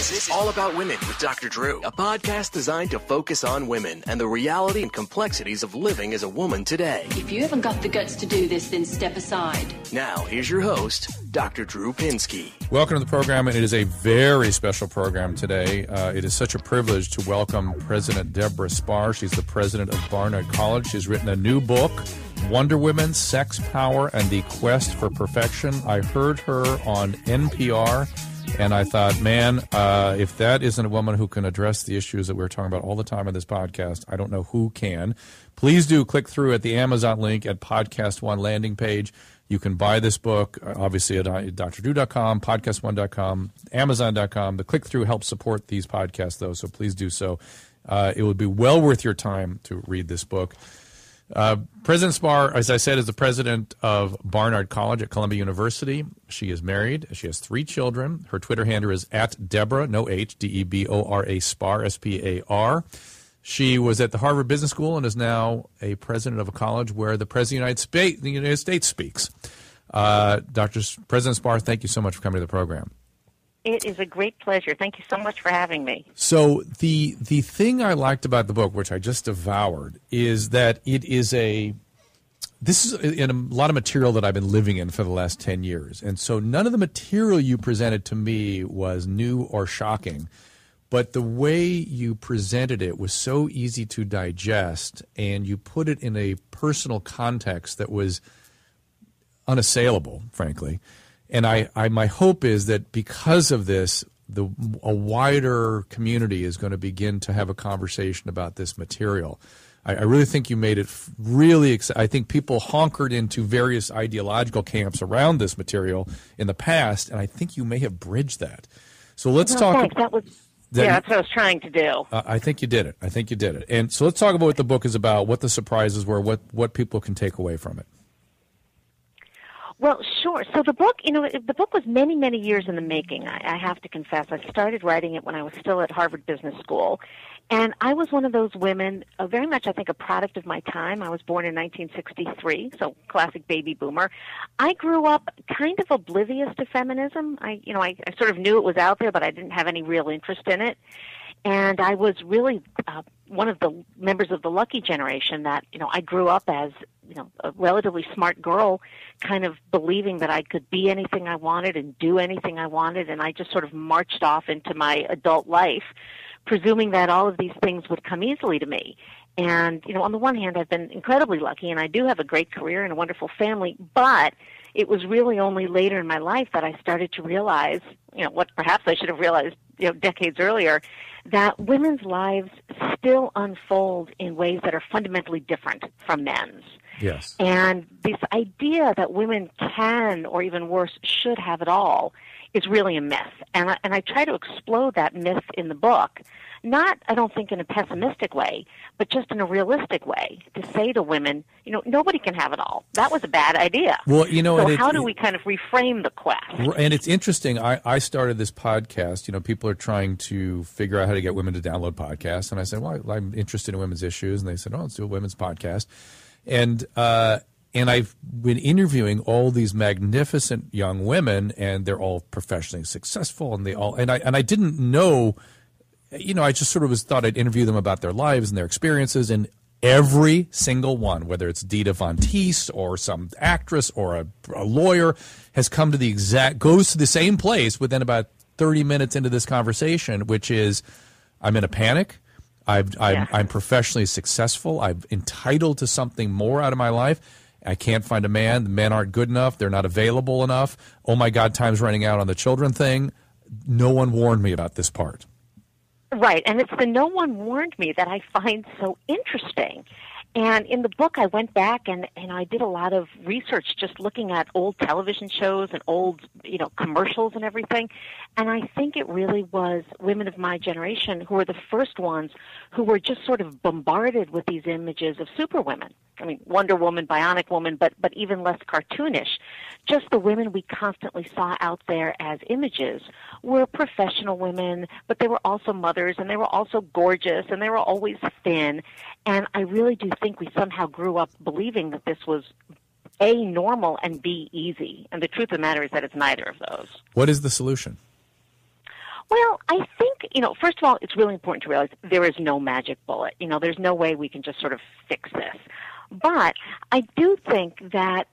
This is All About Women with Dr. Drew, a podcast designed to focus on women and the reality and complexities of living as a woman today. If you haven't got the guts to do this, then step aside. Now, here's your host, Dr. Drew Pinsky. Welcome to the program, and it is a very special program today. It is such a privilege to welcome President Debora Spar. She's the president of Barnard College. She's written a new book, Wonder Women, Sex, Power, and the Quest for Perfection. I heard her on NPR, and I thought, man, if that isn't a woman who can address the issues that we're talking about all the time on this podcast, I don't know who can. Please do click through at the Amazon link at Podcast One landing page. You can buy this book, obviously, at drdrew.com, podcastone.com, amazon.com. The click-through helps support these podcasts, though, so please do so. It would be well worth your time to read this book. President Spar, as I said, is the president of Barnard College at Columbia University. She is married. She has 3 children. Her Twitter handle is at Debora, no H, Debora Spar, S-P-A-R. She was at the Harvard Business School and is now a president of a college where the President of the United States speaks. President Spar, thank you so much for coming to the program. It is a great pleasure. Thank you so much for having me. So the thing I liked about the book, which I just devoured, is that this is in a lot of material that I've been living in for the last 10 years. And so none of the material you presented to me was new or shocking. But the way you presented it was so easy to digest, and you put it in a personal context that was unassailable, frankly. And my hope is that because of this, a wider community is going to begin to have a conversation about this material. I really think you made it really I think people honkered into various ideological camps around this material in the past, and I think you may have bridged that. So let's talk. Thanks. That's what I was trying to do. I think you did it. And so let's talk about what the book is about, what the surprises were, what people can take away from it. Well, sure. So the book was many, many years in the making, I have to confess. I started writing it when I was still at Harvard Business School. And I was one of those women, very much, I think, a product of my time. I was born in 1963, so classic baby boomer. I grew up kind of oblivious to feminism. I sort of knew it was out there, but I didn't have any real interest in it. And I was really one of the members of the lucky generation that, I grew up as, a relatively smart girl, kind of believing that I could be anything I wanted and do anything I wanted. And I just sort of marched off into my adult life, presuming that all of these things would come easily to me. And, on the one hand, I've been incredibly lucky, and I do have a great career and a wonderful family, but it was really only later in my life that I started to realize, what perhaps I should have realized, decades earlier, that women's lives still unfold in ways that are fundamentally different from men's. Yes. And this idea that women can, or even worse, should have it all is really a myth. And I try to explode that myth in the book, not, I don't think, in a pessimistic way, but just in a realistic way, to say to women, nobody can have it all. That was a bad idea. Well, so how do we kind of reframe the quest? And it's interesting. I started this podcast. People are trying to figure out how to get women to download podcasts. And I said, well, I'm interested in women's issues. And they said, let's do a women's podcast. And I've been interviewing all these magnificent young women, and they're all professionally successful, and I didn't know, I just sort of thought I'd interview them about their lives and their experiences, and every single one, whether it's Dita Von Teese or some actress or a lawyer, has come to goes to the same place within about 30 minutes into this conversation, which is, I'm in a panic. I'm professionally successful. I'm entitled to something more out of my life. I can't find a man. The men aren't good enough. They're not available enough. Oh, my God, time's running out on the children thing. No one warned me about this part. Right, and it's the no one warned me that I find so interesting. And in the book, I went back and I did a lot of research just looking at old television shows and old, commercials and everything. And I think it really was women of my generation who were the first ones who were just sort of bombarded with these images of superwomen. I mean, Wonder Woman, Bionic Woman, but even less cartoonish. Just the women we constantly saw out there as images were professional women, but they were also mothers, and they were also gorgeous, and they were always thin. And I really do think we somehow grew up believing that this was A, normal, and B, easy. And the truth of the matter is that it's neither of those. What is the solution? Well, I first of all, it's really important to realize there is no magic bullet. There's no way we can just sort of fix this. But I do think that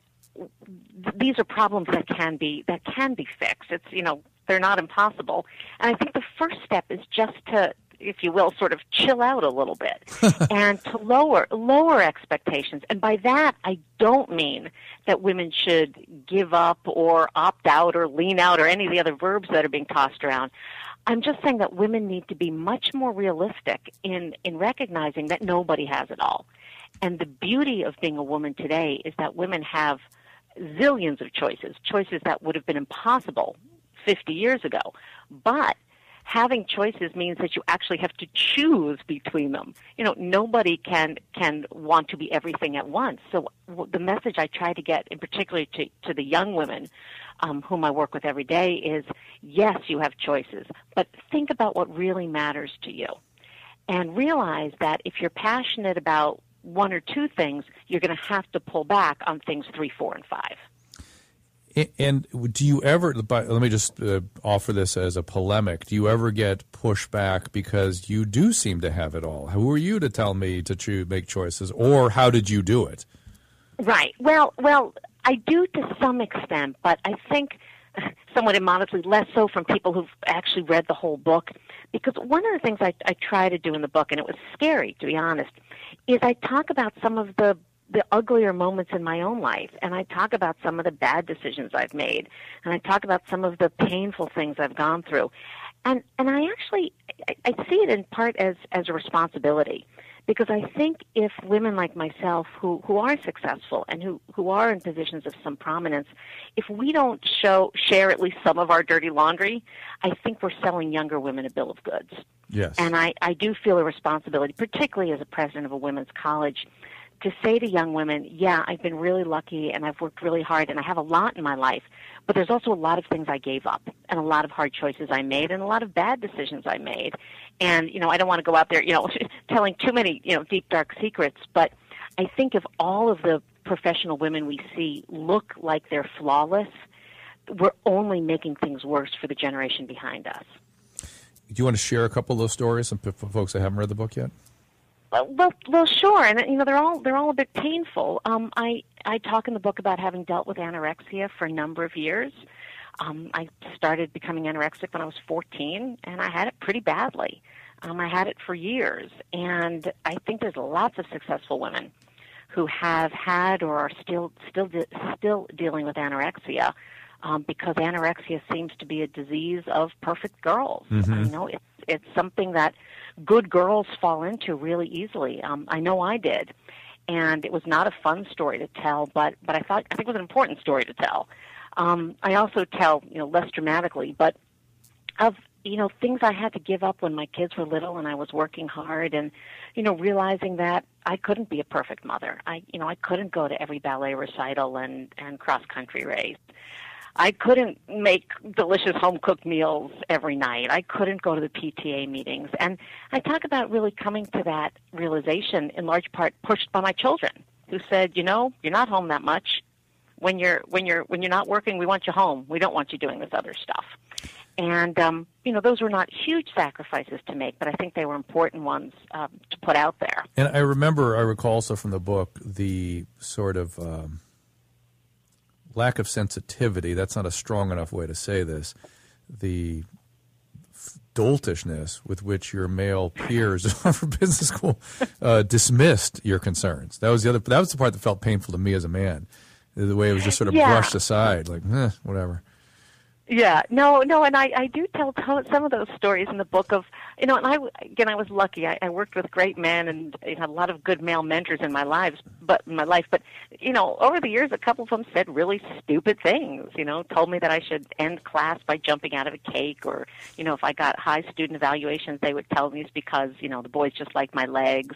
these are problems that can be fixed. It's, they're not impossible. And I think the first step is just to, if you will, sort of chill out a little bit and to lower expectations. And by that, I don't mean that women should give up or opt out or lean out or any of the other verbs that are being tossed around. I'm just saying that women need to be much more realistic in recognizing that nobody has it all. And the beauty of being a woman today is that women have zillions of choices that would have been impossible 50 years ago. But having choices means that you actually have to choose between them. Nobody can want to be everything at once. So the message I try to get, in particular to the young women whom I work with every day, is yes, you have choices, but think about what really matters to you. And realize that if you're passionate about one or two things, you're going to have to pull back on things 3, 4, and 5. And do you ever, let me just offer this as a polemic, do you ever get pushback because you do seem to have it all? Who are you to tell me to make choices, or how did you do it? Right. Well, I do to some extent, but I think somewhat immodestly less so from people who've actually read the whole book. Because one of the things I try to do in the book, and it was scary, to be honest, is I talk about some of the uglier moments in my own life, and I talk about some of the bad decisions I've made, and I talk about some of the painful things I've gone through. And I actually see it in part as a responsibility, because I think if women like myself who are successful and who are in positions of some prominence, if we don't share at least some of our dirty laundry, I think we're selling younger women a bill of goods. Yes. And I do feel a responsibility, particularly as a president of a women's college, to say to young women, yeah, I've been really lucky and I've worked really hard and I have a lot in my life, but there's also a lot of things I gave up and a lot of hard choices I made and a lot of bad decisions I made. And, I don't want to go out there, telling too many, deep, dark secrets, but I think if all of the professional women we see look like they're flawless, we're only making things worse for the generation behind us. Do you want to share a couple of those stories for folks that haven't read the book yet? Well, sure, and they're all a bit painful. I talk in the book about having dealt with anorexia for a number of years. I started becoming anorexic when I was 14, and I had it pretty badly. I had it for years, and I think there's lots of successful women who have had or are still dealing with anorexia, because anorexia seems to be a disease of perfect girls. Mm-hmm. It's something that good girls fall into really easily. I know I did, and it was not a fun story to tell, but I think it was an important story to tell. I also tell, less dramatically, but of things I had to give up when my kids were little and I was working hard, and realizing that I couldn't be a perfect mother. I couldn't go to every ballet recital and cross country race. I couldn't make delicious home-cooked meals every night. I couldn't go to the PTA meetings. And I talk about really coming to that realization in large part pushed by my children, who said, you're not home that much. When you're not working, we want you home. We don't want you doing this other stuff. And, those were not huge sacrifices to make, but I think they were important ones to put out there. And I recall also from the book the sort of lack of sensitivity, that's not a strong enough way to say this, the doltishness with which your male peers at Harvard Business School dismissed your concerns. That was the part that felt painful to me as a man, the way it was just sort of brushed aside, like, whatever. Yeah, no, and I do tell some of those stories in the book of, and I was lucky. I worked with great men and had a lot of good male mentors in my life. But over the years, a couple of them said really stupid things. Told me that I should end class by jumping out of a cake, or if I got high student evaluations, they would tell me it's because the boys just like my legs.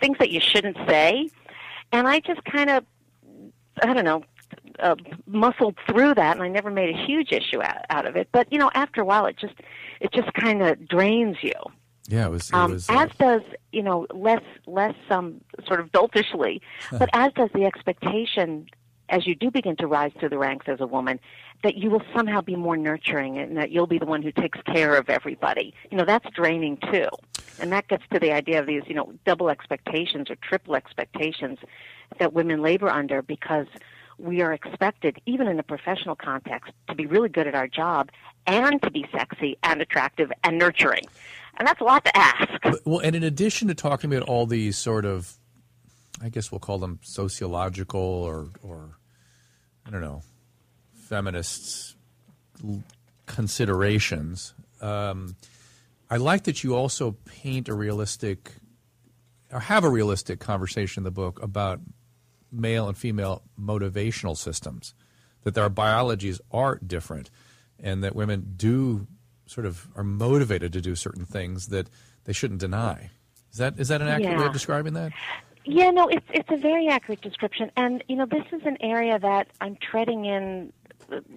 Things that you shouldn't say, and I just kind of, I don't know, muscled through that, and I never made a huge issue out of it. But after a while, it just kind of drains you. Yeah, it was as does less sort of doltishly, but as does the expectation as you do begin to rise through the ranks as a woman, that you will somehow be more nurturing and that you'll be the one who takes care of everybody. That's draining too. And that gets to the idea of these, double expectations or triple expectations that women labor under, because we are expected, even in a professional context, to be really good at our job and to be sexy and attractive and nurturing. And that's a lot to ask. Well, and in addition to talking about all these sort of, I guess we'll call them sociological or I don't know, feminists considerations, I like that you also paint a realistic, or have a realistic conversation in the book about male and female motivational systems, that our biologies are different, and that women do sort of are motivated to do certain things that they shouldn't deny. Is that an accurate way of describing that? Yeah, no, it's a very accurate description, and this is an area that I'm treading in.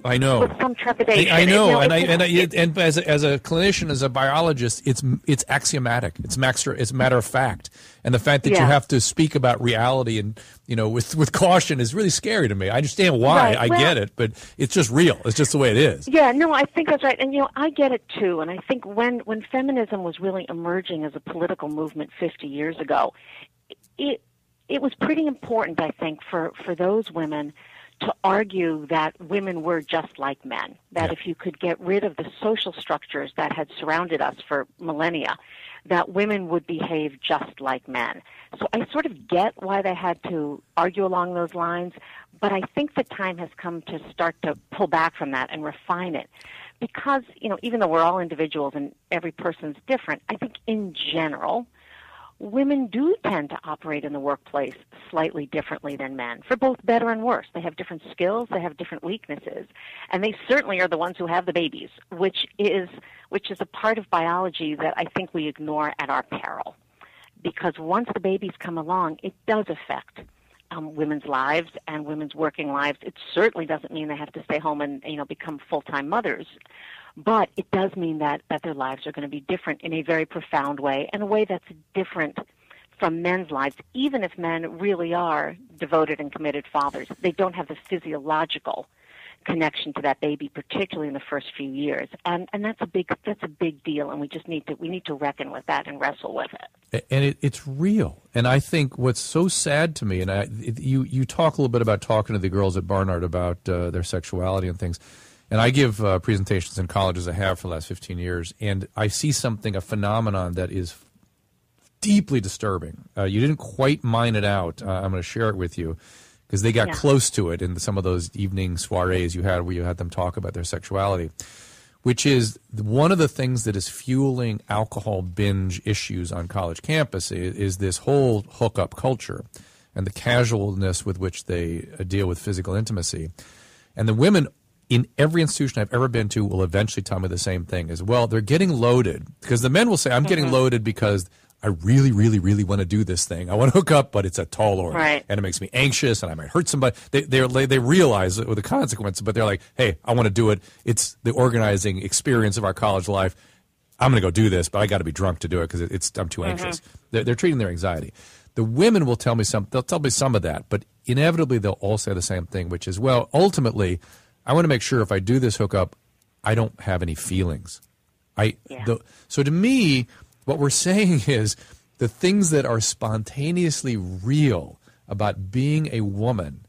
I know. With some trepidation. I know, and as a clinician, as a biologist, it's axiomatic. It's matter of fact, and the fact that you have to speak about reality and with caution is really scary to me. I understand why. Right. I get it, but it's just real. It's just the way it is. Yeah, no, I think that's right, and I get it too. And I think when feminism was really emerging as a political movement 50 years ago, it was pretty important, I think, for those women to argue that women were just like men, that if you could get rid of the social structures that had surrounded us for millennia, that women would behave just like men. So I sort of get why they had to argue along those lines, but I think the time has come to start to pull back from that and refine it. Because, even though we're all individuals and every person's different, I think in general, women do tend to operate in the workplace slightly differently than men, for both better and worse. They have different skills, they have different weaknesses, and they certainly are the ones who have the babies, which is a part of biology that I think we ignore at our peril. Because once the babies come along, it does affect women's lives and women's working lives. It certainly doesn't mean they have to stay home and become full-time mothers. But it does mean that their lives are going to be different in a very profound way, and a way that's different from men's lives, even if men really are devoted and committed fathers. They don't have the physiological connection to that baby, particularly in the first few years. And that's a big deal, and we need to reckon with that and wrestle with it. And it's real. And I think what's so sad to me, and you talk a little bit about talking to the girls at Barnard about their sexuality and things. And I give presentations in colleges, I have for the last 15 years, and I see a phenomenon that is deeply disturbing. You didn't quite mine it out. I'm going to share it with you, because they got close to it in some of those evening soirees you had where you had them talk about their sexuality, which is one of the things that is fueling alcohol binge issues on college campus is this whole hookup culture and the casualness with which they deal with physical intimacy. And the women in every institution I've ever been to will eventually tell me the same thing as well. They're getting loaded, because the men will say, I'm getting loaded because I really, really, really want to do this thing. I want to hook up, but it's a tall order, and it makes me anxious, and I might hurt somebody. They realize the consequences, but they're like, hey, I want to do it. It's the organizing experience of our college life. I'm going to go do this, but I got to be drunk to do it because I'm too anxious. They're treating their anxiety. The women will tell me they'll tell me some of that, but inevitably they'll all say the same thing, which is, well, ultimately, I want to make sure if I do this hookup, I don't have any feelings. So to me, what we're saying is the things that are spontaneously real about being a woman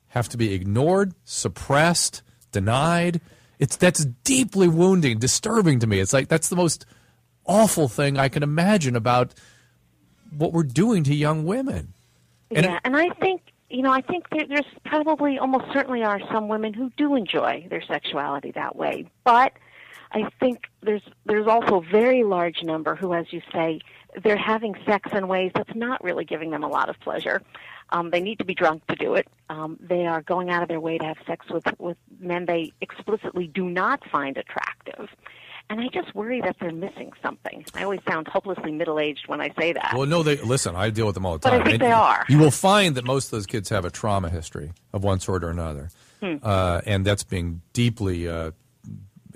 have to be ignored, suppressed, denied. That's deeply wounding, disturbing to me. It's like that's the most awful thing I can imagine about what we're doing to young women. And I think there's probably, almost certainly are some women who do enjoy their sexuality that way. But I think there's also a very large number who, as you say, they're having sex in ways that's not really giving them a lot of pleasure. They need to be drunk to do it. They are going out of their way to have sex with men they explicitly do not find attractive. And I just worry that they're missing something. I always sound hopelessly middle-aged when I say that. Well, no, listen, I deal with them all the time. But I think they are. You will find that most of those kids have a trauma history of one sort or another. And that's being deeply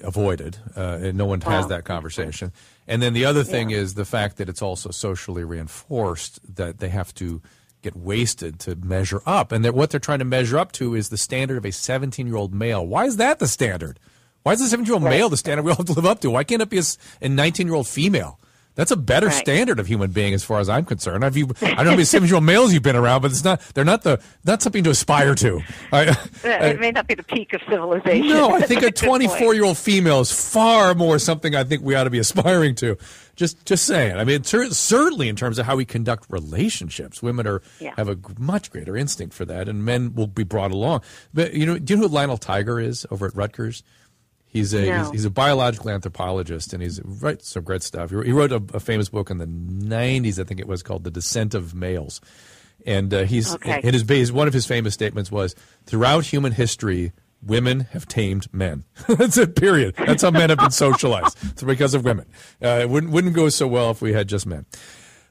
avoided. And no one has that conversation. And then the other thing is the fact that it's also socially reinforced that they have to get wasted to measure up. And what they're trying to measure up to is the standard of a 17-year-old male. Why is that the standard? Why is the 17-year-old male the standard we all have to live up to? Why can't it be a 19-year-old female? That's a better standard of human being, as far as I'm concerned. I don't know how many 17-year-old males you've been around, but they're not something to aspire to. It may not be the peak of civilization. No, I think a 24-year-old female is far more something I think we ought to be aspiring to. Just saying. I mean, certainly in terms of how we conduct relationships, women have a much greater instinct for that, and men will be brought along. But do you know who Lionel Tiger is over at Rutgers? He's a biological anthropologist, and he's writes some great stuff. He wrote a famous book in the 90s, I think it was, called The Descent of Males. And one of his famous statements was, throughout human history, women have tamed men. That's it, period. That's how men have been socialized. It's because of women. It wouldn't go so well if we had just men.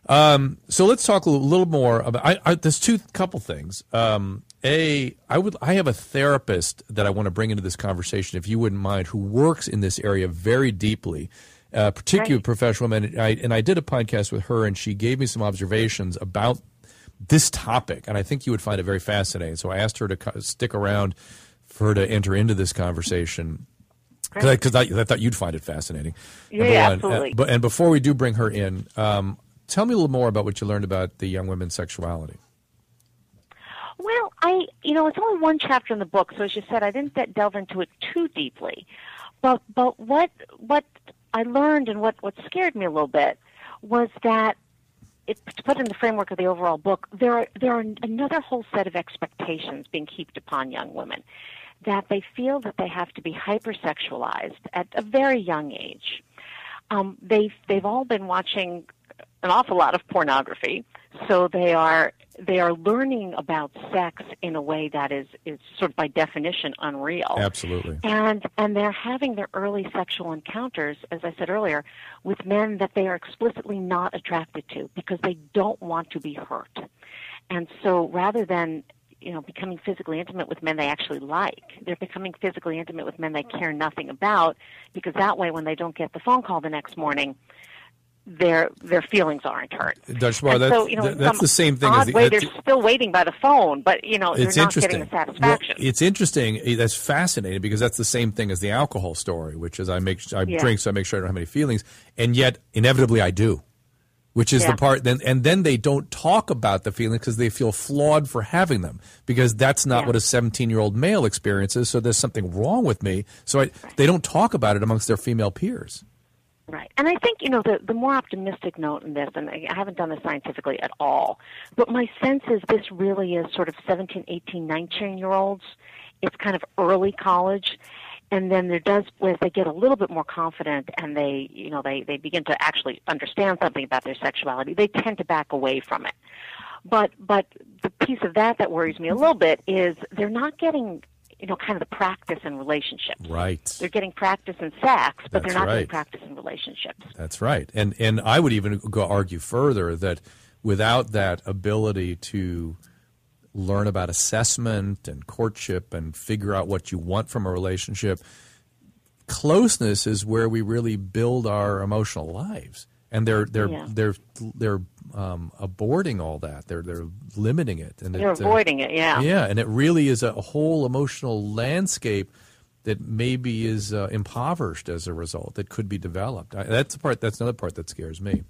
So let's talk a little more about. There's couple things. I have a therapist that I want to bring into this conversation, if you wouldn't mind, who works in this area very deeply, particularly with professional women. And I did a podcast with her, and she gave me some observations about this topic, and I think you would find it very fascinating. So I asked her to stick around for her to enter into this conversation, because I thought you'd find it fascinating. Yeah, absolutely. And before we do bring her in, tell me a little more about what you learned about the young women's sexuality. Well, it's only one chapter in the book, so as you said, I didn't delve into it too deeply. But what I learned and what scared me a little bit was that, to put in the framework of the overall book, there are another whole set of expectations being heaped upon young women, that they feel that they have to be hypersexualized at a very young age. They've all been watching an awful lot of pornography, so they are learning about sex in a way that is sort of by definition unreal. Absolutely. And they're having their early sexual encounters, as I said earlier, with men that they are explicitly not attracted to because they don't want to be hurt. And so rather than becoming physically intimate with men they actually like, they're becoming physically intimate with men they care nothing about, because that way when they don't get the phone call the next morning, their feelings aren't hurt. Dr. Spar, that's the same thing. They're still waiting by the phone, but they're not getting the satisfaction. Well, it's interesting. That's fascinating, because that's the same thing as the alcohol story, which is I drink, so I make sure I don't have any feelings, and yet inevitably I do, which is the part. And then they don't talk about the feelings because they feel flawed for having them, because that's not what a 17-year-old male experiences. So there's something wrong with me. So they don't talk about it amongst their female peers. Right. And I think, the more optimistic note in this, and I haven't done this scientifically at all, but my sense is this really is sort of 17, 18, 19-year-olds. It's kind of early college. And then as they get a little bit more confident and they begin to actually understand something about their sexuality, they tend to back away from it. But the piece of that worries me a little bit is they're not getting kind of the practice in relationships. Right. They're getting practice in sex, but they're not getting practice in relationships. That's right. And I would even argue further that without that ability to learn about assessment and courtship and figure out what you want from a relationship, closeness is where we really build our emotional lives. And they're aborting all that. They're limiting it. And they're avoiding it. Yeah. Yeah, and it really is a whole emotional landscape that maybe is impoverished as a result, that could be developed. That's another part that scares me.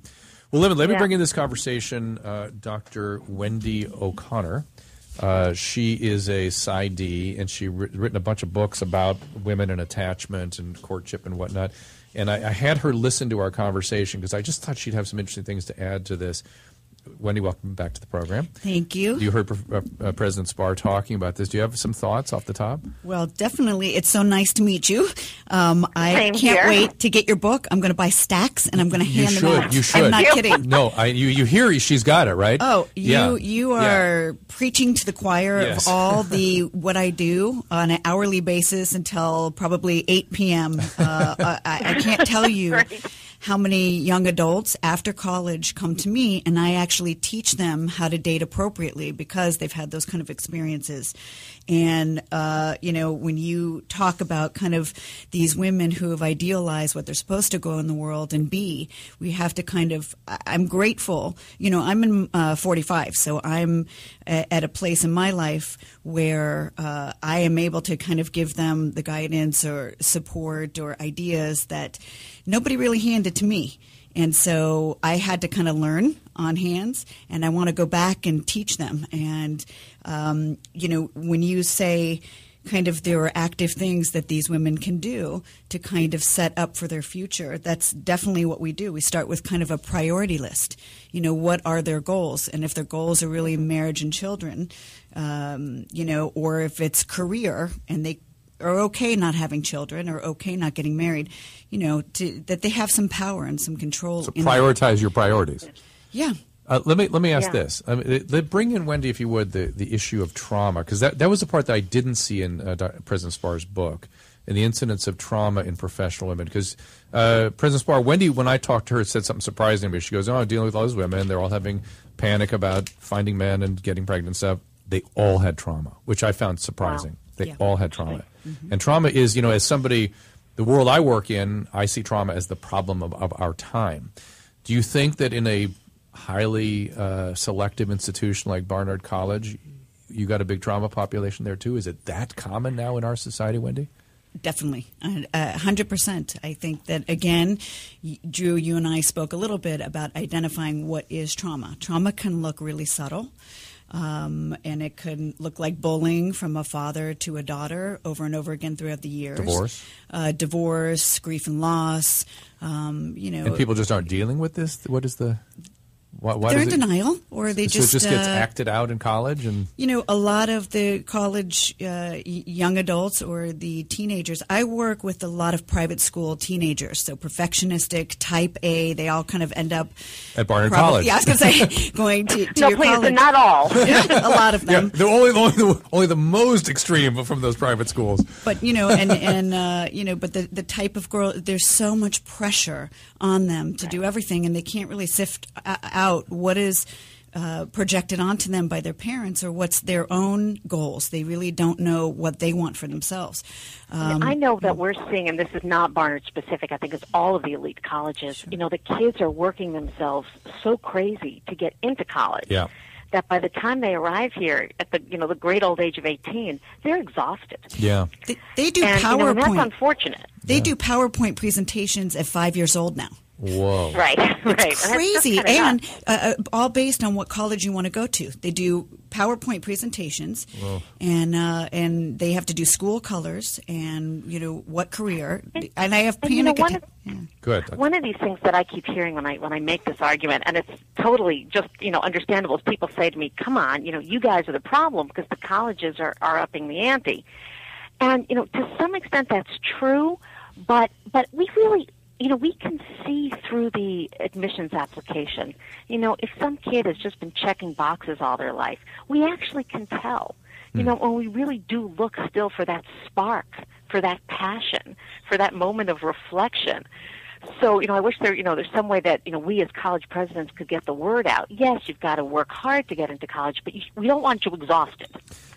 Well, let me bring in this conversation Dr. Wendy O'Connor. She is a PsyD, and she's written a bunch of books about women and attachment and courtship and whatnot. And I had her listen to our conversation because I just thought she'd have some interesting things to add to this. Wendy, welcome back to the program. Thank you. You heard President Spar talking about this. Do you have some thoughts off the top? Well, definitely. It's so nice to meet you. I can't wait to get your book. I'm going to buy stacks, and I'm going to hand them out. You should. I'm not kidding. No, you hear she's got it, right? Oh, you are preaching to the choir of all what I do on an hourly basis until probably 8 p.m. I can't tell you how many young adults after college come to me and I actually teach them how to date appropriately because they've had those kind of experiences. And, when you talk about kind of these women who have idealized what they're supposed to go in the world and be, we have to kind of, I'm grateful. I'm in 45, so I'm at a place in my life where I am able to kind of give them the guidance or support or ideas that nobody really handed to me. And so I had to kind of learn on hands, and I want to go back and teach them. And, when you say kind of there are active things that these women can do to kind of set up for their future, that's definitely what we do. We start with kind of a priority list. What are their goals? And if their goals are really marriage and children, or if it's career and they are okay not having children or okay not getting married, that they have some power and some control. So prioritize your priorities. Yeah. Let me ask this. Bring in, Wendy, if you would, the issue of trauma, because that was the part that I didn't see in President Spar's book, and the incidence of trauma in professional women. Because President Spar, Wendy, when I talked to her, said something surprising to me. She goes, I'm dealing with all these women. They're all having panic about finding men and getting pregnant and stuff. They all had trauma, which I found surprising. Wow. They all had trauma. Mm-hmm. And trauma is, as somebody, the world I work in, I see trauma as the problem of our time. Do you think that in a highly selective institution like Barnard College, you got a big trauma population there too? Is it that common now in our society, Wendy? Definitely, 100%. I think that, again, Drew, you and I spoke a little bit about identifying what is trauma. Trauma can look really subtle. And it can look like bullying from a father to a daughter over and over again throughout the years. Divorce, grief and loss. And people just aren't dealing with this? What is the... Why they're in denial, or they just... So it just gets acted out in college? And a lot of the college young adults or the teenagers, I work with a lot of private school teenagers, so perfectionistic, type A, they all kind of end up... At Barnard College. Yeah, I was going to say, going to no, your please, college. not all. A lot of them. Yeah, they're only the most extreme from those private schools. But, but the type of girl, there's so much pressure on them to do everything, and they can't really sift out what is projected onto them by their parents or what's their own goals. They really don't know what they want for themselves. I know that we're seeing, and this is not Barnard specific, I think it's all of the elite colleges, sure. The kids are working themselves so crazy to get into college. Yeah. That by the time they arrive here at the the great old age of 18, they're exhausted. Yeah, they do PowerPoint. And that's unfortunate. They do PowerPoint presentations at 5 years old now. Whoa! Right. It's crazy, and all based on what college you want to go to. They do PowerPoint presentations, and they have to do school colors and what career. And I have panic attacks. Good. One of these things that I keep hearing when I make this argument, and it's totally just understandable, is people say to me, "Come on, you guys are the problem because the colleges are upping the ante," and to some extent that's true, but we really. We can see through the admissions application. If some kid has just been checking boxes all their life, we actually can tell. And we really do look still for that spark, for that passion, for that moment of reflection. So, I wish there's some way that, we as college presidents could get the word out. Yes, you've got to work hard to get into college, but we don't want you exhausted.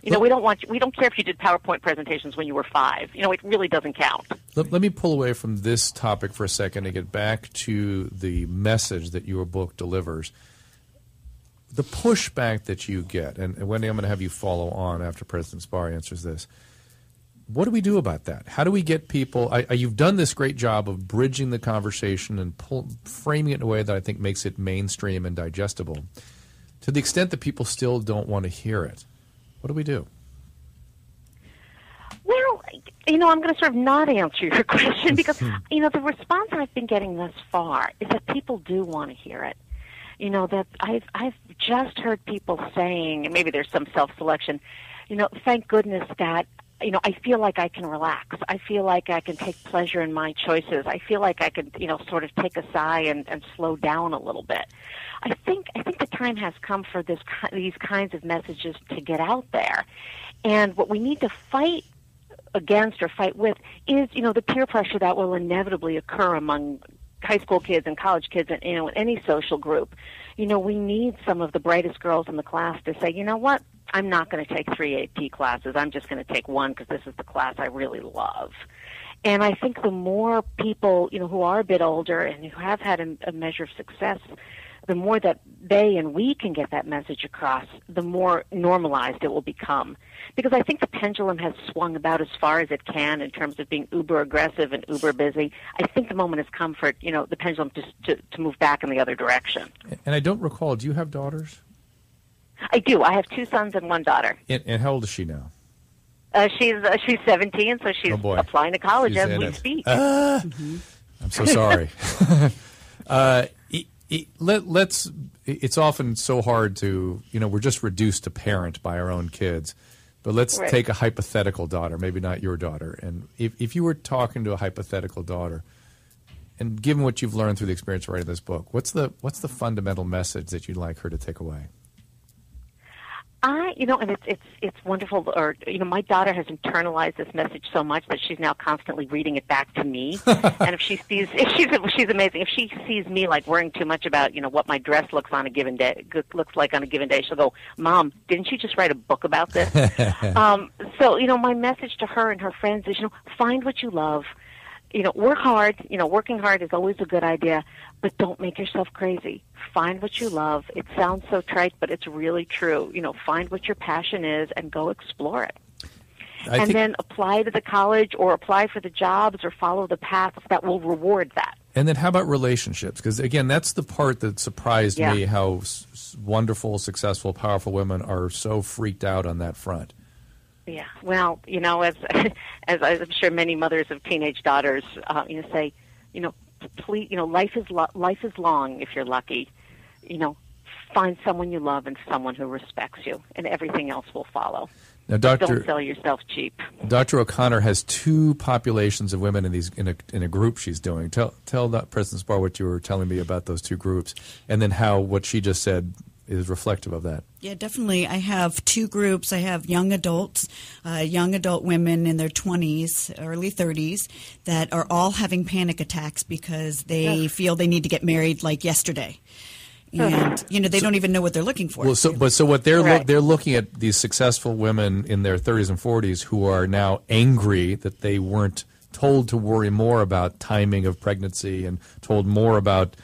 We don't care if you did PowerPoint presentations when you were 5. It really doesn't count. Let me pull away from this topic for a second and get back to the message that your book delivers. The pushback that you get, and Wendy, I'm going to have you follow on after President Spar answers this. What do we do about that? How do we get people? You've done this great job of bridging the conversation and framing it in a way that I think makes it mainstream and digestible. To the extent that people still don't want to hear it, what do we do? Well, I'm going to sort of not answer your question because, the response I've been getting thus far is that people do want to hear it. That I've just heard people saying, and maybe there's some self-selection, thank goodness that I feel like I can relax. I feel like I can take pleasure in my choices. I feel like I can, sort of take a sigh and slow down a little bit. I think the time has come for these kinds of messages to get out there. And what we need to fight against or fight with is, the peer pressure that will inevitably occur among high school kids and college kids and, in any social group, we need some of the brightest girls in the class to say, you know what, I'm not going to take 3 AP classes. I'm just going to take one because this is the class I really love. And I think the more people, who are a bit older and who have had a measure of success, the more that they and we can get that message across, the more normalized it will become. Because I think the pendulum has swung about as far as it can in terms of being uber aggressive and uber busy. I think the moment has come for the pendulum to move back in the other direction. And I don't recall, do you have daughters? I do. I have 2 sons and 1 daughter. And how old is she now? She's 17, so she's applying to college as we speak. I'm so sorry. It's often so hard to, we're just reduced to parent by our own kids. But let's take a hypothetical daughter, maybe not your daughter. And if you were talking to a hypothetical daughter, and given what you've learned through the experience of writing this book, what's the fundamental message that you'd like her to take away? And it's wonderful. Or my daughter has internalized this message so much that she's now constantly reading it back to me. And if she's amazing. If she sees me like worrying too much about what my dress looks like on a given day, she'll go, "Mom, didn't you just write a book about this?" So my message to her and her friends is find what you love. Work hard. Working hard is always a good idea, but don't make yourself crazy. Find what you love. It sounds so trite, but it's really true. Find what your passion is and go explore it. Then apply to the college or apply for the jobs or follow the paths that will reward that. And then how about relationships? Because, again, that's the part that surprised me, how wonderful, successful, powerful women are so freaked out on that front. Yeah, well, as I'm sure many mothers of teenage daughters, say, please, life is long if you're lucky. Find someone you love and someone who respects you, and everything else will follow. Now, don't sell yourself cheap. Dr. O'Connor has 2 populations of women in a group she's doing. Tell President Spar what you were telling me about those 2 groups, and then how what she just said is reflective of that. Yeah, definitely. I have 2 groups. I have young adult women in their 20s, early 30s, that are all having panic attacks because they feel they need to get married like yesterday. And, they don't even know what they're looking for. Well, so what they're looking at these successful women in their 30s and 40s who are now angry that they weren't told to worry more about timing of pregnancy and told more about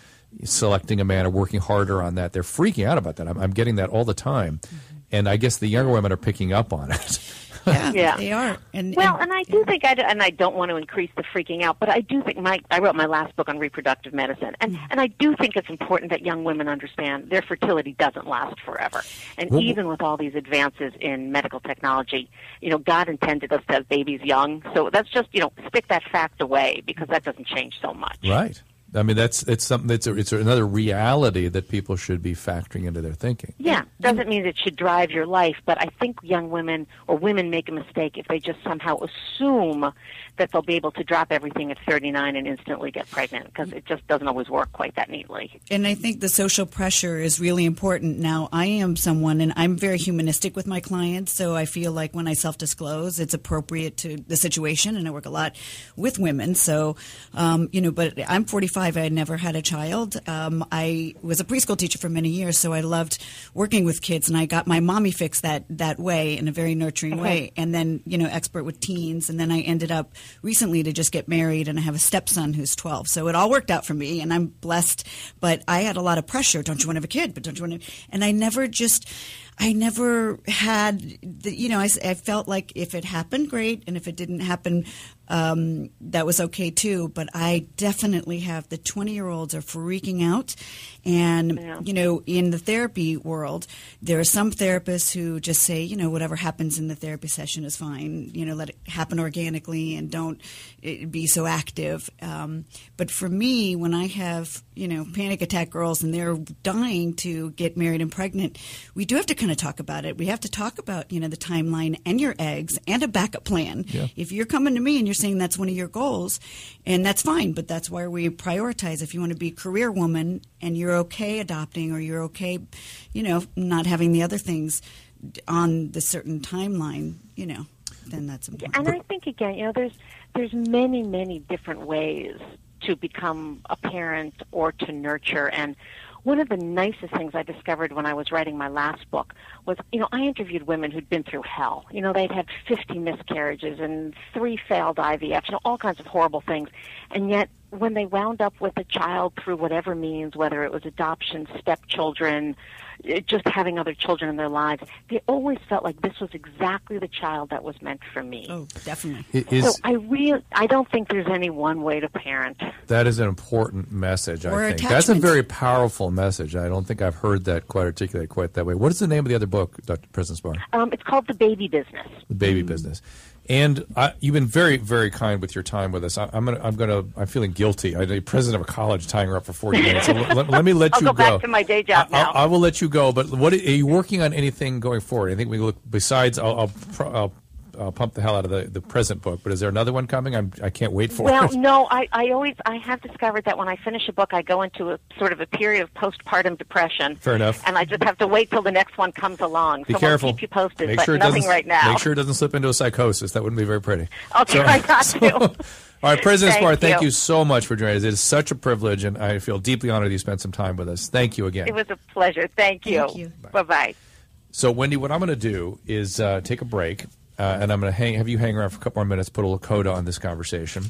selecting a man or working harder on that. They're freaking out about that. I'm getting that all the time. And I guess the younger women are picking up on it. Yeah, they are. And I do think, and I don't want to increase the freaking out, but I do think I wrote my last book on reproductive medicine, and I do think it's important that young women understand their fertility doesn't last forever. And even with all these advances in medical technology, God intended us to have babies young. So that's just, stick that fact away because that doesn't change so much. Right. I mean, it's something it's another reality that people should be factoring into their thinking. Yeah, doesn't mean it should drive your life, but I think young women or women make a mistake if they just somehow assume that they'll be able to drop everything at 39 and instantly get pregnant, because it just doesn't always work quite that neatly. And I think the social pressure is really important. Now, I am someone, and I'm very humanistic with my clients, so I feel like when I self-disclose, it's appropriate to the situation, and I work a lot with women. So, but I'm 45. I had never had a child. I was a preschool teacher for many years, so I loved working with kids, and I got my mommy fix that way in a very nurturing way. And then, expert with teens, and then I ended up recently to just get married, and I have a stepson who's 12. So it all worked out for me, and I'm blessed. But I had a lot of pressure. Don't you want to have a kid? But don't you want to? And I never had, I felt like if it happened, great, and if it didn't happen, that was okay too. But I definitely have the 20-year-olds are freaking out. And, in the therapy world, there are some therapists who just say, whatever happens in the therapy session is fine. Let it happen organically and don't be so active. But for me, when I have, panic attack girls and they're dying to get married and pregnant, we do have to kind of talk about it. We have to talk about, the timeline and your eggs and a backup plan. Yeah. If you're coming to me and you're saying that's one of your goals, and that's fine, but that's why we prioritize. If you want to be a career woman and you're okay adopting, or you're okay, not having the other things on the certain timeline, then that's important. And I think, again, there's many, many different ways to become a parent or to nurture. And one of the nicest things I discovered when I was writing my last book was, I interviewed women who'd been through hell. They'd had 50 miscarriages and 3 failed IVFs, all kinds of horrible things. And yet, when they wound up with a child through whatever means, whether it was adoption, stepchildren, just having other children in their lives, they always felt like this was exactly the child that was meant for me. Oh, definitely. So I don't think there's any one way to parent. That is an important message, I think. Attachment. That's a very powerful message. I don't think I've heard that quite articulated quite that way. What is the name of the other book, Dr. President Spar? It's called The Baby Business. The Baby Business. And you've been very, very kind with your time with us. I'm feeling guilty. I'm the president of a college, tying her up for 40 minutes. So let me let you go. I'll go back to my day job now. I will let you go. But are you working on anything going forward? I think we look besides. I'll pump the hell out of the present book. But is there another one coming? I can't wait for it. Well, no. I have discovered that when I finish a book, I go into a sort of a period of postpartum depression. Fair enough. And I just have to wait till the next one comes along. Be careful. I'll keep you posted. Make but sure nothing right now. Make sure it doesn't slip into a psychosis. That wouldn't be very pretty. I'll try not to. All right, President Spar, thank you you so much for joining us. It is such a privilege, and I feel deeply honored you spent some time with us. Thank you again. It was a pleasure. Thank you. Thank you. Bye-bye. So, Wendy, what I'm going to do is take a break, and I'm going to have you hang around for a couple more minutes, put a little coda on this conversation.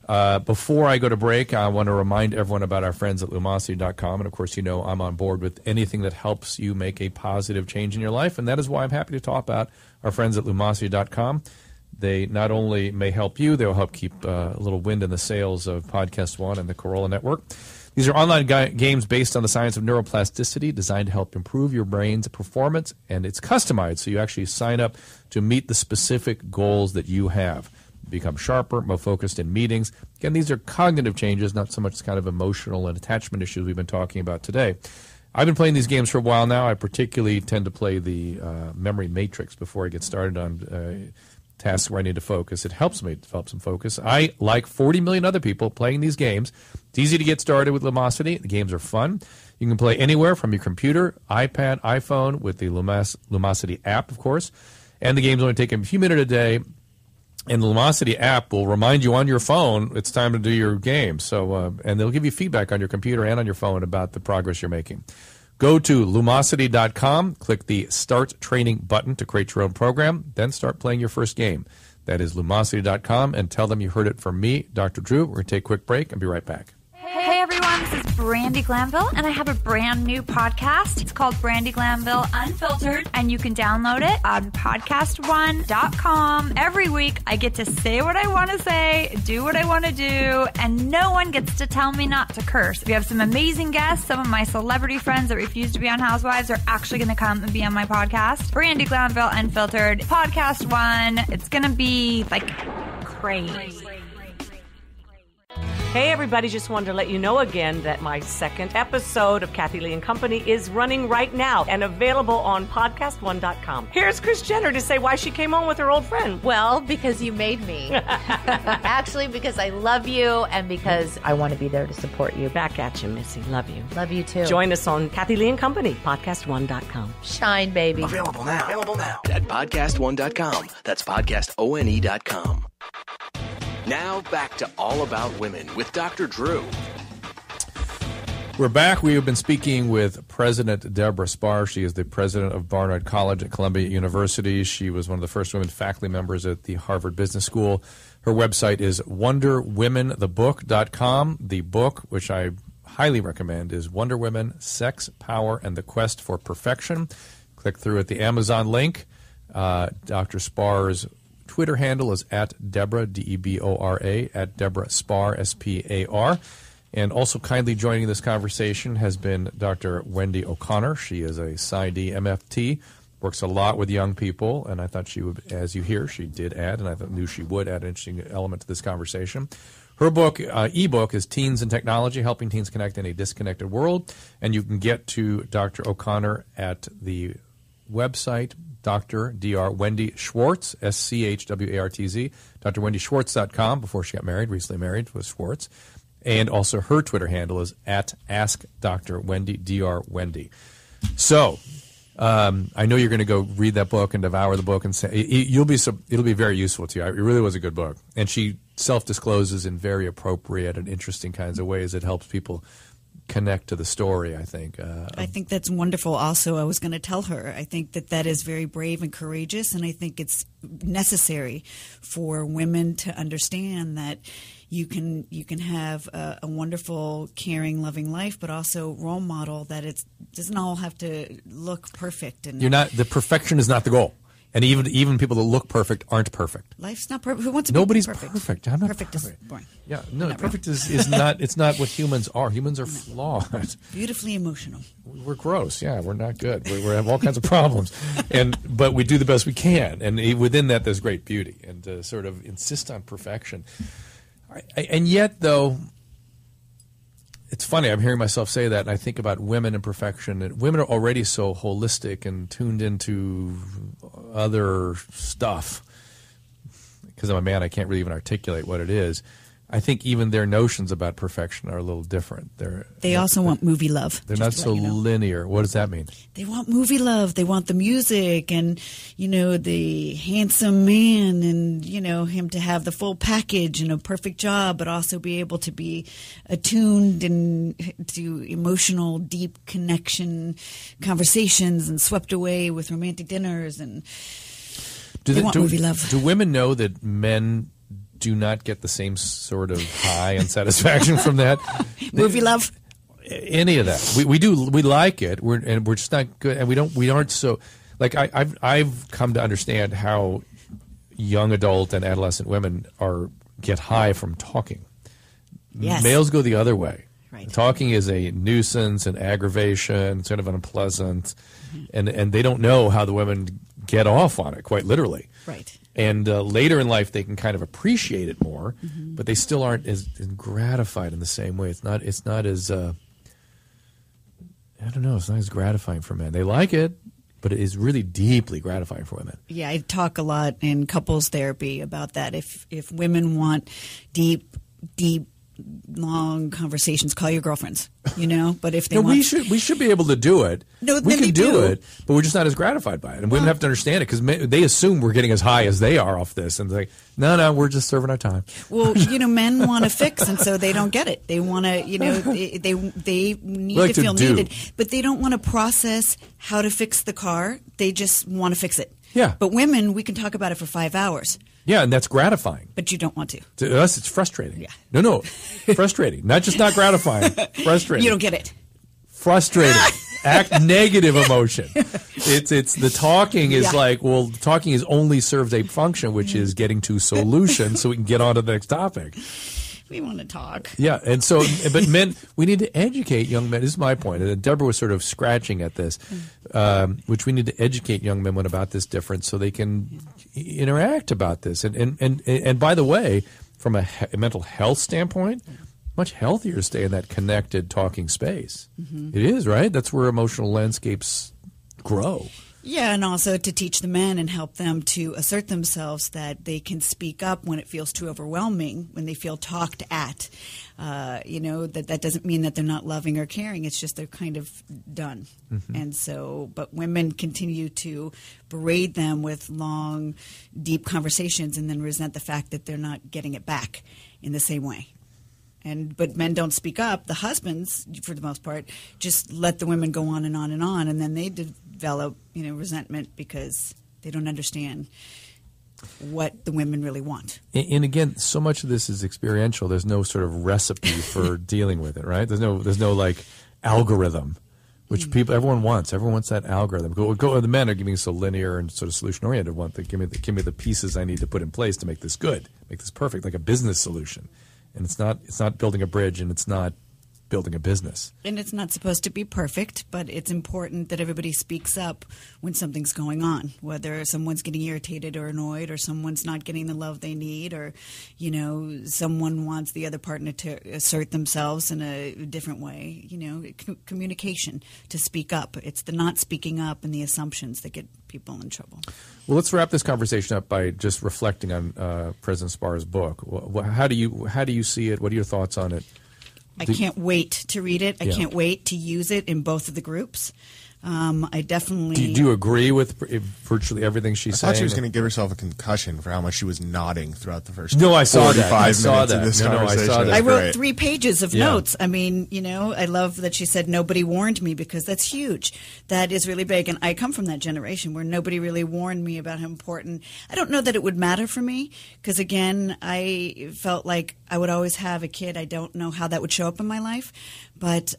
Before I go to break, I want to remind everyone about our friends at Lumosity.com. And, of course, I'm on board with anything that helps you make a positive change in your life, and that is why I'm happy to talk about our friends at Lumosity.com. They not only may help you, they'll help keep a little wind in the sails of Podcast One and the Corolla Network. These are online games based on the science of neuroplasticity, designed to help improve your brain's performance, and it's customized, so you actually sign up to meet the specific goals that you have. Become sharper, more focused in meetings. Again, these are cognitive changes, not so much kind of emotional and attachment issues we've been talking about today. I've been playing these games for a while now. I particularly tend to play the memory matrix before I get started on tasks where I need to focus. It helps me develop some focus. I, like 40 million other people, playing these games. It's easy to get started with Lumosity. The games are fun. You can play anywhere from your computer, iPad, iPhone, with the Lumosity app, of course. And the games only take a few minutes a day. And the Lumosity app will remind you on your phone it's time to do your game. So, and they'll give you feedback on your computer and on your phone about the progress you're making. Go to Lumosity.com, click the Start Training button to create your own program, then start playing your first game. That is Lumosity.com, and tell them you heard it from me, Dr. Drew. We're going to take a quick break and be right back. Hey everyone, this is Brandy Glanville, and I have a brand new podcast. It's called Brandy Glanville Unfiltered, and you can download it on podcastone.com. Every week, I get to say what I want to say, do what I want to do, and no one gets to tell me not to curse. We have some amazing guests. Some of my celebrity friends that refuse to be on Housewives are actually going to come and be on my podcast. Brandy Glanville Unfiltered, Podcast One. It's going to be like crazy. Hey everybody, just wanted to let you know again that my second episode of Kathy Lee & Company is running right now and available on podcastone.com. Here's Kris Jenner to say why she came on with her old friend. Well, because you made me. Actually, because I love you and because I want to be there to support you. Back at you, Missy. Love you. Love you too. Join us on Kathy Lee & Company, podcastone.com. Shine, baby. Available now at podcastone.com. That's podcastone.com. Now back to All About Women with Dr. Drew. We're back. We have been speaking with President Debora Spar. She is the president of Barnard College at Columbia University. She was one of the first women faculty members at the Harvard Business School. Her website is wonderwomenthebook.com. The book, which I highly recommend, is Wonder Women, Sex, Power, and the Quest for Perfection. Click through at the Amazon link. Dr. Spar's Twitter handle is at Debora, D-E-B-O-R-A, at Debora Spar, S-P-A-R. And also kindly joining this conversation has been Dr. Wendy O'Connor. She is a PsyD MFT, works a lot with young people, and I thought she would, as you hear, she did add, and I knew she would add an interesting element to this conversation. Her book, ebook, is Teens and Technology, Helping Teens Connect in a Disconnected World, and you can get to Dr. O'Connor at the website, Dr. Wendy Schwartz, S-C-H-W-A-R-T-Z, drwendyschwartz.com, before she got married, recently married, was Schwartz. And also her Twitter handle is at AskDrWendy, Dr. Wendy. So, I know you're going to go read that book and devour the book and say it'll be very useful to you. It really was a good book. And she self-discloses in very appropriate and interesting kinds of ways. It helps people connect to the story, I think. I think that's wonderful. Also, I was going to tell her, I think that is very brave and courageous, and I think it's necessary for women to understand that you can have a wonderful, caring, loving life, but also role model that it doesn't all have to look perfect. And the perfection is not the goal. And even people that look perfect aren't perfect. Life's not perfect. Who wants to Nobody's be perfect? perfect. I'm not perfect. Perfect Is boring. Yeah, no, perfect is not. It's not what humans are. Humans are flawed. Beautifully emotional. We're gross. Yeah, we're not good. We have all kinds of problems, but we do the best we can. And within that, there's great beauty. And to sort of insist on perfection, and yet though. It's funny, I'm hearing myself say that, and I think about women and perfection. And women are already so holistic and tuned into other stuff. Because I'm a man, I can't really even articulate what it is. I think even their notions about perfection are a little different. They also want movie love. They're not so linear. What does that mean? They want movie love. They want the music and, the handsome man and, him to have the full package and a perfect job, but also be able to be attuned to emotional, deep connection conversations and swept away with romantic dinners. And they want movie love. Do women know that men do not get the same sort of high and satisfaction from that? Movie love? Any of that. We do. We like it. We're just not good. And we aren't so. Like I've come to understand how young adult and adolescent women get high from talking. Yes. Males go the other way. Right. Talking is a nuisance, an aggravation, sort of unpleasant, and they don't know how the women get off on it, quite literally. Right. And later in life, they can kind of appreciate it more, but they still aren't as gratified in the same way. It's not as I don't know. It's not as gratifying for men. They like it, but it is really deeply gratifying for women. Yeah, I talk a lot in couples therapy about that. If women want deep, long conversations, call your girlfriends. But if they want, we should be able to do it. No, we can do it, but we're just not as gratified by it. And women have to understand it because they assume we're getting as high as they are off this, and they're like, no, we're just serving our time. Well, men want to fix, and so they don't get it. They want to, they need to feel needed, but they don't want to process how to fix the car. They just want to fix it. Yeah. But women, we can talk about it for 5 hours. Yeah, and that's gratifying. But you don't want to. To us, it's frustrating. Yeah. No, frustratrating. Not just not gratifying. Frustrating. You don't get it. Frustrating. Act negative emotion. It's the talking is talking is only serves a function, which is getting to solution so we can get on to the next topic. We want to talk. Yeah, and so, but men, we need to educate young men. This is my point. And Deborah was sort of scratching at this, which we need to educate young men about this difference so they can interact about this. And by the way, from a mental health standpoint, much healthier to stay in that connected talking space. Mm-hmm. It is, right? That's where emotional landscapes grow. Yeah, and also to teach the men and help them to assert themselves that they can speak up when it feels too overwhelming, when they feel talked at. That doesn't mean that they're not loving or caring. It's just they're kind of done. Mm-hmm. And so, but women continue to berate them with long, deep conversations and then resent the fact that they're not getting it back in the same way. But men don't speak up. The husbands, for the most part, just let the women go on and on and on, and then they develop, resentment because they don't understand what the women really want. And again, so much of this is experiential. There's no sort of recipe for dealing with it, right? There's no like algorithm, which everyone wants. Everyone wants that algorithm. The men are giving so linear and sort of solution oriented. Give me the pieces I need to put in place to make this good, make this perfect, like a business solution. And it's not building a bridge, and it's not building a business. And it's not supposed to be perfect, but it's important that everybody speaks up when something's going on, whether someone's getting irritated or annoyed or someone's not getting the love they need or, someone wants the other partner to assert themselves in a different way. Communication, to speak up. It's the not speaking up and the assumptions that get people in trouble. Well, let's wrap this conversation up by just reflecting on President Spar's book. How do you see it? What are your thoughts on it? I can't wait to read it. I can't wait to use it in both of the groups. I definitely... Do you agree with virtually everything she's saying? I thought she was going to give herself a concussion for how much she was nodding throughout the first No, I saw that. 45 I saw minutes that. of this No, I conversation. saw that. That's I wrote great. 3 pages of notes. I mean, I love that she said nobody warned me, because that's huge. That is really big. And I come from that generation where nobody really warned me about how important. I don't know that it would matter for me, because, again, I felt like I would always have a kid. I don't know how that would show up in my life. But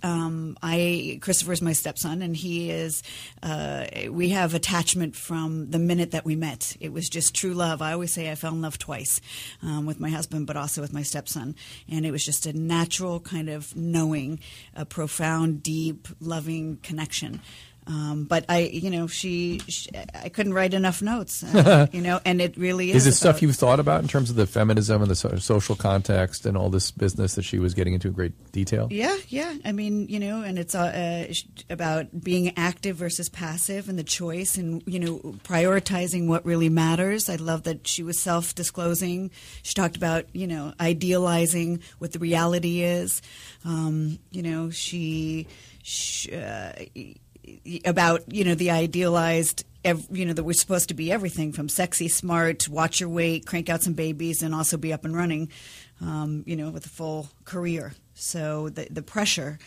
Christopher's my stepson, and he is, we have attachment from the minute that we met. It was just true love. I always say I fell in love twice, with my husband, but also with my stepson. And it was just a natural kind of knowing, a profound, deep, loving connection. But I couldn't write enough notes, and it really is. Is it stuff you've thought about in terms of the feminism and the social context and all this business that she was getting into in great detail? Yeah. I mean, and it's about being active versus passive, and the choice, and, prioritizing what really matters. I love that she was self-disclosing. She talked about, idealizing what the reality is. About the idealized, that we're supposed to be everything from sexy, smart, watch your weight, crank out some babies, and also be up and running, with a full career. So the pressure.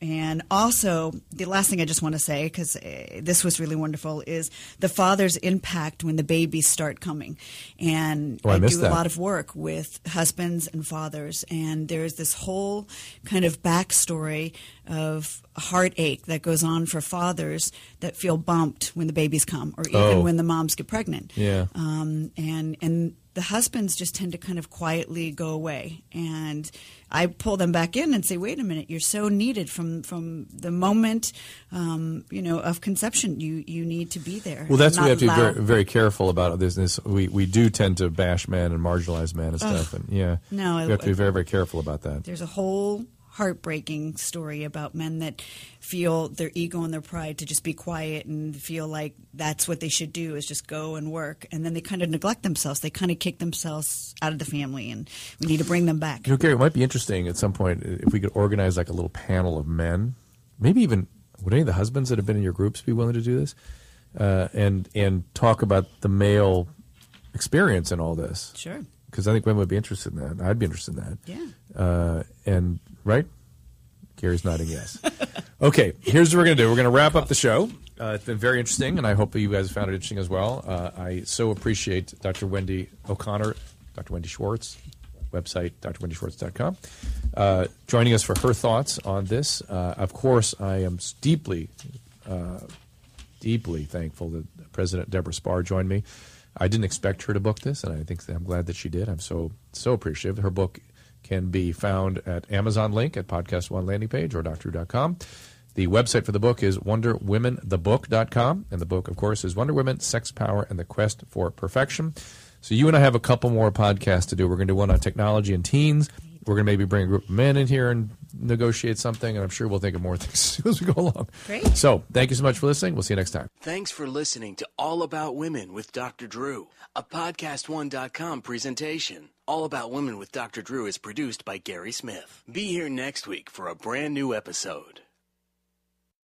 And also, the last thing I just want to say, because this was really wonderful, is the father's impact when the babies start coming. And I do a lot of work with husbands and fathers, and there's this whole kind of backstory of heartache that goes on for fathers that feel bumped when the babies come, or even when the moms get pregnant. Yeah. And the husbands just tend to kind of quietly go away. And I pull them back in and say, wait a minute, you're so needed from the moment, of conception. You need to be there. Well, that's what we have to be very, very careful about this. We do tend to bash men and marginalize men and stuff. And we have to be very, very careful about that. There's a whole heartbreaking story about men that feel their ego and their pride to just be quiet and feel like that's what they should do, is just go and work. And then they kind of neglect themselves. They kind of kick themselves out of the family, and we need to bring them back. Gary, it might be interesting at some point if we could organize like a little panel of men. Maybe even, would any of the husbands that have been in your groups be willing to do this? And talk about the male experience in all this. Sure. Because I think women would be interested in that. I'd be interested in that. Yeah. And right? Gary's nodding yes. Okay, here's what we're going to do. We're going to wrap up the show. It's been very interesting, and I hope you guys found it interesting as well. I so appreciate Dr. Wendy O'Connor, Dr. Wendy Schwartz, website drwendyschwartz.com, joining us for her thoughts on this. Of course, I am deeply thankful that President Debora Spar joined me. I didn't expect her to book this, and I'm glad that she did. I'm so appreciative. Her book can be found at Amazon link at Podcast One landing page or Dr.com. The website for the book is WonderWomenTheBook.com, and the book, of course, is Wonder Women, Sex, Power, and the Quest for Perfection. So you and I have a couple more podcasts to do. We're going to do one on technology and teens. We're going to maybe bring a group of men in here and negotiate something, and I'm sure we'll think of more things as we go along. Great. So thank you so much for listening. We'll see you next time. Thanks for listening to All About Women with Dr. Drew, a PodcastOne.com presentation. All About Women with Dr. Drew is produced by Gary Smith. Be here next week for a brand new episode.